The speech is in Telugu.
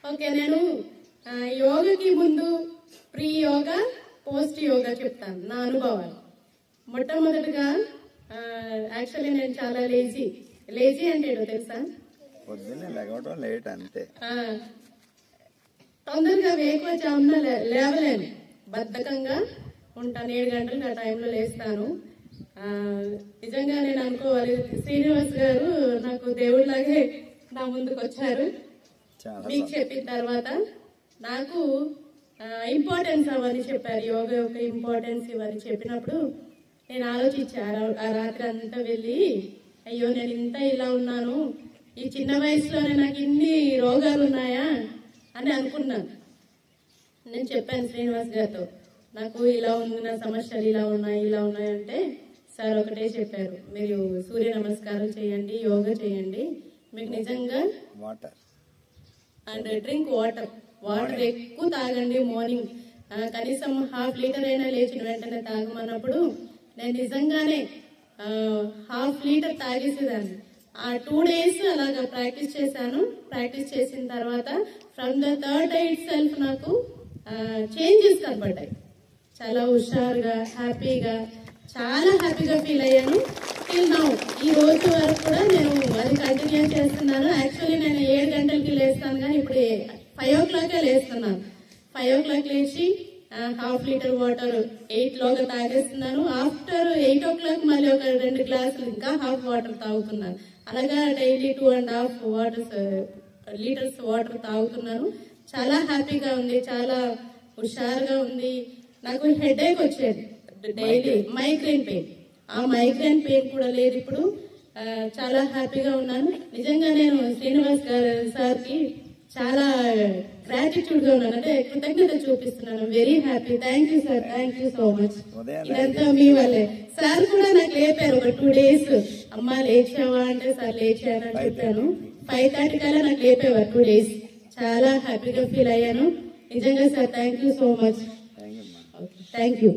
ఓకే, నేను యోగాకి ముందు ప్రీ యోగా పోస్ట్ యోగా చెప్తాను నా అనుభవాలు. మొట్టమొదటిగా యాక్చువల్లీ నేను చాలా లేజీ అంటే తెలుసా, పొద్దున్నే లేవడం లేట్ అంతే. తొందరగా వేకువజామున లేవలేను, బద్ధకంగా ఉంటాను. 7 గంటలకు ఆ టైంలో లేస్తాను. నిజంగా నేను అనుకోవాలి, శ్రీనివాస్ గారు నాకు దేవుడిలాగే నా ముందుకు వచ్చారు. మీకు చెప్పిన తర్వాత నాకు ఇంపార్టెన్స్ అవన్నీ చెప్పారు, యోగా యొక్క ఇంపార్టెన్స్ ఇవన్నీ చెప్పినప్పుడు నేను ఆలోచించాను. ఆ రాత్రి అంతా వెళ్ళి అయ్యో నేను ఇంత ఇలా ఉన్నాను, ఈ చిన్న వయసులోనే నాకు ఇన్ని రోగాలు ఉన్నాయా అని అనుకున్నాను. నేను చెప్పాను శ్రీనివాస్ గారితో, నాకు ఇలా ఉంది, నా సమస్యలు ఇలా ఉన్నాయి అంటే సార్ ఒకటే చెప్పారు, మీరు సూర్య నమస్కారం చేయండి, యోగా చేయండి, మీకు నిజంగా వాటర్ అండ్ డ్రింక్ వాటర్ ఎక్కువ తాగండి. మార్నింగ్ కనీసం 1/2 లీటర్ అయినా లేచిన వెంటనే తాగమన్నప్పుడు నేను నిజంగానే 1/2 లీటర్ తాగేసేదాన్ని. ఆ 2 days అలాగా ప్రాక్టీస్ చేశాను. ప్రాక్టీస్ చేసిన తర్వాత from the third day it self నాకు చేంజెస్ కనబడ్డాయి. చాలా హుషారుగా, చాలా హ్యాపీగా ఫీల్ అయ్యాను. టిల్ నౌ ఈ రోజు వరకు కూడా నేను అది కంటిన్యూ చేస్తున్నాను. యాక్చువల్లీ నేను 7 గంటలకి లేస్తాను, కానీ ఇప్పుడు 5 o'clock లేస్తున్నాను. 5 o'clock లేచి 1/2 లీటర్ వాటర్ 8 లోగా తాగేస్తున్నాను. ఆఫ్టర్ 8 o'clock మళ్ళీ ఒక 2 గ్లాసులు ఇంకా హాఫ్ వాటర్ తాగుతున్నాను. అలాగా డైలీ 2.5 లీటర్స్ వాటర్ తాగుతున్నాను. చాలా హ్యాపీగా ఉంది, చాలా హుషారుగా ఉంది. నాకు హెడేక్ వచ్చేది డైలీ, మైగ్రేన్ పెయిన్. ఆ మైగ్రేన్ పెయిన్ కూడా లేదు ఇప్పుడు. చాలా హ్యాపీగా ఉన్నాను. నిజంగా నేను శ్రీనివాస్ సార్కి చాలా గ్రాటిట్యూడ్ గా ఉన్నాను, అంటే కృతజ్ఞత చూపిస్తున్నాను. Very happy. Thank you sir, thank you so much. ఇదంతా మీ వల్లే. సార్ కూడా నాకు లేపారు ఒక 2 days. అమ్మా లేచావా అంటే సార్ లేచానని చెప్పాను. 5:30 కల్లా నాకు లేపేవారు 2 days. చాలా హ్యాపీగా ఫీల్ అయ్యాను. నిజంగా sir thank you so much. Thank you.